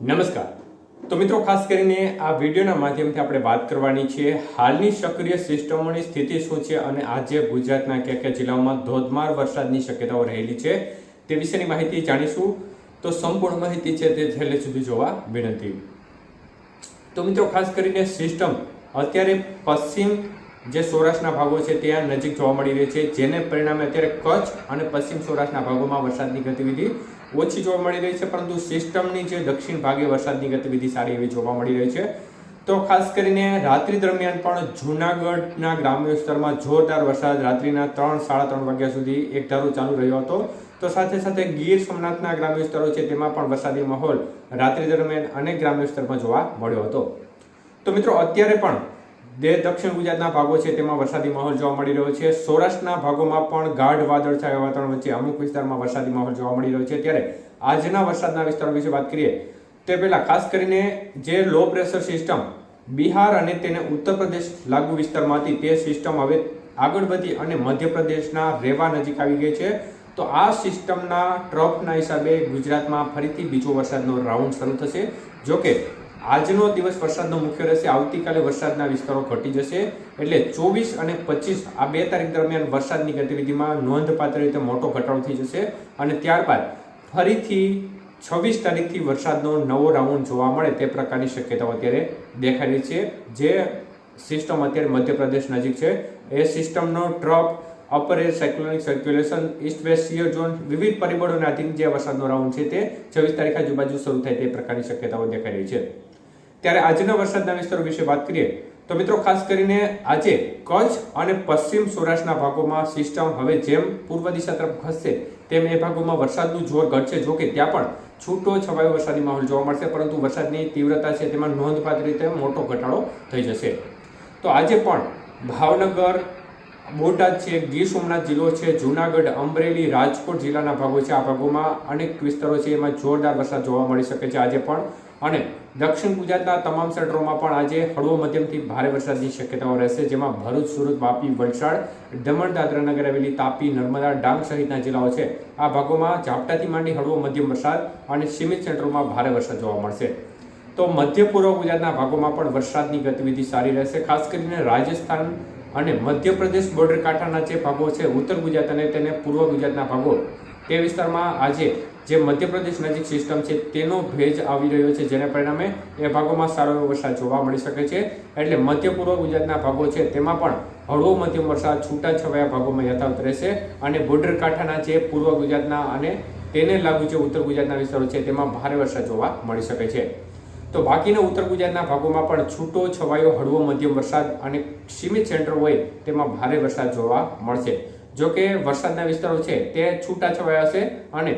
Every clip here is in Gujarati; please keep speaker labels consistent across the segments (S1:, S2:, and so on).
S1: નમસ્કાર। તો મિત્રો, ખાસ કરીને આ વિડીયોના માધ્યમથી આપણે વાત કરવાની છે હાલની સક્રિય સિસ્ટમોની સ્થિતિ શું છે અને આજે ગુજરાતના કયા જિલ્લાઓમાં ધોધમાર વરસાદની શક્યતાઓ રહેલી છે તે વિશેની માહિતી જાણીશું। તો સંપૂર્ણ માહિતી છે તે છેલ્લે સુધી જોવા વિનંતી। તો મિત્રો, ખાસ કરીને સિસ્ટમ અત્યારે પશ્ચિમ જે સૌરાષ્ટ્રના ભાગો છે ત્યાં નજીક જોવા મળી રહી છે, જેને પરિણામે અત્યારે કચ્છ અને પશ્ચિમ સૌરાષ્ટ્રના ભાગોમાં વરસાદની ગતિવિધિ ઓછી જોવા મળી રહી છે, પરંતુ સિસ્ટમની જે દક્ષિણ ભાગે વરસાદની ગતિવિધિ સારી એવી જોવા મળી રહી છે। તો ખાસ કરીને રાત્રિ દરમિયાન પણ જૂનાગઢના ગ્રામ્ય વિસ્તારમાં જોરદાર વરસાદ રાત્રિના 3-3:30 વાગ્યા સુધી એકધારો ચાલુ રહ્યો હતો। તો સાથે સાથે ગીર સોમનાથના ગ્રામ્ય વિસ્તારો છે તેમાં પણ વરસાદી માહોલ રાત્રિ દરમિયાન અનેક ગ્રામ્ય વિસ્તારમાં જોવા મળ્યો હતો। તો મિત્રો, અત્યારે પણ દક્ષિણ ગુજરાતના ભાગો છે તેમાં વરસાદી માહોલ જોવા મળી રહ્યો છે। સૌરાષ્ટ્રના ભાગોમાં પણ ગાઢ વાદળછાયા વાતાવરણ વચ્ચે અમુક વિસ્તારમાં વરસાદી માહોલ જોવા મળી રહ્યો છે। ત્યારે આજના વરસાદના વિસ્તારો વિશે વાત કરીએ તે પહેલા ખાસ કરીને જે લો પ્રેશર સિસ્ટમ બિહાર અને તેને ઉત્તર પ્રદેશ લાગુ વિસ્તારમાં હતી તે સિસ્ટમ હવે આગળ વધી અને મધ્યપ્રદેશના રેવા નજીક આવી ગઈ છે। તો આ સિસ્ટમના ટ્રફના હિસાબે ગુજરાતમાં ફરીથી બીજો વરસાદનો રાઉન્ડ શરૂ થશે। જોકે આજનો દિવસ વરસાદનો મુખ્ય રહેશે, આવતીકાલે વરસાદના વિસ્તારો ઘટી જશે, એટલે 24 અને 25 આ 2 તારીખ દરમિયાન વરસાદની ગતિવિધિમાં નોંધપાત્ર રીતે મોટો ઘટાડો થઈ જશે અને ત્યારબાદ ફરીથી 26 તારીખથી વરસાદનો નવો રાઉન્ડ જોવા મળે તે પ્રકારની શક્યતાઓ અત્યારે દેખાઈ રહી છે। જે સિસ્ટમ અત્યારે મધ્યપ્રદેશ નજીક છે એ સિસ્ટમનો trough, upper air cyclonic circulation, east west shear zone, વિવિધ પરિબળોને આધીન જે વરસાદનો રાઉન્ડ છે તે 26 તારીખ આજુબાજુ શરૂ થાય તે પ્રકારની શક્યતાઓ દેખાઈ રહી છે। ત્યારે આજના વરસાદના વિસ્તારો વિશે વાત કરીએ તો મિત્રો, ખાસ કરીને આજે કચ્છ અને પશ્ચિમ સૌરાષ્ટ્રના ભાગોમાં સિસ્ટમ હવે જેમ પૂર્વ દિશા તરફ ખસશે તેમ એ ભાગોમાં વરસાદનું જોર ઘટશે। જોકે ત્યાં પણ છૂટો છવાયો વરસાદી માહોલ જોવા મળશે, પરંતુ વરસાદની તીવ્રતા છે તેમાં નોંધપાત્ર રીતે મોટો ઘટાડો થઈ જશે। તો આજે પણ ભાવનગર, બોટાદ છે, ગીર સોમનાથ જિલ્લો છે, જૂનાગઢ, અમરેલી, રાજકોટ જિલ્લાના ભાગો છે, આ ભાગોમાં અનેક વિસ્તારો છે એમાં જોરદાર વરસાદ જોવા મળી શકે છે આજે પણ। અને દક્ષિણ ગુજરાતના તમામ સેન્ટરોમાં પણ આજે હળવો મધ્યમથી ભારે વરસાદની શક્યતાઓ રહેશે, જેમાં ભરૂચ, સુરત, વાપી, વલસાડ, દમણ, દાદરા નગર હવેલી, તાપી, નર્મદા, ડાંગ સહિતના જિલ્લાઓ છે આ ભાગોમાં ઝાપટાથી માંડી હળવો મધ્યમ વરસાદ અને સીમિત સેન્ટરોમાં ભારે વરસાદ જોવા મળશે। તો મધ્ય પૂર્વ ગુજરાતના ભાગોમાં પણ વરસાદની ગતિવિધિ સારી રહેશે। ખાસ કરીને રાજસ્થાન અને મધ્યપ્રદેશ બોર્ડર કાંઠાના જે ભાગો છે, ઉત્તર ગુજરાત અને તેને પૂર્વ ગુજરાતના ભાગો, તે વિસ્તારમાં આજે જે મધ્યપ્રદેશ નજીક સિસ્ટમ છે તેનો ભેજ આવી રહ્યો છે, જેને પરિણામે એ ભાગોમાં સારો એવો વરસાદ જોવા મળી શકે છે। એટલે મધ્ય પૂર્વ ગુજરાતના ભાગો છે તેમાં પણ હળવો મધ્યમ વરસાદ છૂટાછવાયા ભાગોમાં યથાવત રહેશે અને બોર્ડર કાંઠાના જે પૂર્વ ગુજરાતના અને તેને લાગુ જે ઉત્તર ગુજરાતના વિસ્તારો છે તેમાં ભારે વરસાદ જોવા મળી શકે છે। તો બાકીના ઉત્તર ગુજરાતના ભાગોમાં પણ છૂટો છવાયો હળવો મધ્યમ વરસાદ અને સીમિત સેન્ટર હોય તેમાં ભારે વરસાદ જોવા મળશે। જો કે વરસાદના વિસ્તારો છે તે છૂટા છવાયા હશે અને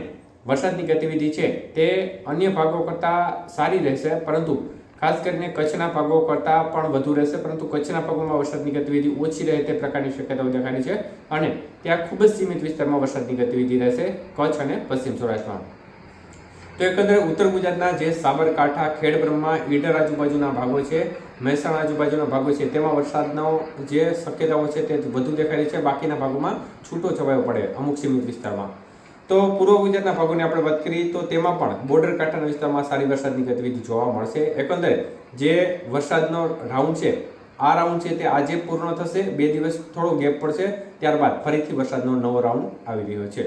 S1: વરસાદની ગતિવિધિ છે તે અન્ય ભાગો કરતાં સારી રહેશે, પરંતુ ખાસ કરીને કચ્છના ભાગો કરતાં પણ વધુ રહેશે, પરંતુ કચ્છના ભાગોમાં વરસાદની ગતિવિધિ ઓછી રહે તે પ્રકારની શક્યતાઓ દેખાઈ છે અને ત્યાં ખૂબ જ સીમિત વિસ્તારમાં વરસાદની ગતિવિધિ રહેશે કચ્છ અને પશ્ચિમ સૌરાષ્ટ્રમાં। તો એકંદરે ઉત્તર ગુજરાતના જે સાબરકાંઠા, ખેડબ્રહ્મા, ઈડર આજુબાજુના ભાગો છે, મહેસાણા આજુબાજુના ભાગો છે તેમાં વરસાદનો જે શક્યતાઓ છે તે વધુ દેખાઈ છે, બાકીના ભાગોમાં છૂટો છવાયો પડે અમુક સીમિત વિસ્તારમાં। તો પૂર્વ ગુજરાતના ભાગોની આપણે વાત કરીએ તો તેમાં પણ બોર્ડર કાંઠાના વિસ્તારમાં સારી વરસાદની ગતિવિધિ જોવા મળશે। એકંદરે જે વરસાદનો રાઉન્ડ છે આ રાઉન્ડ છે તે આજે પૂર્ણ થશે, 2 દિવસ થોડો ગેપ પડશે, ત્યારબાદ ફરીથી વરસાદનો નવો રાઉન્ડ આવી રહ્યો છે।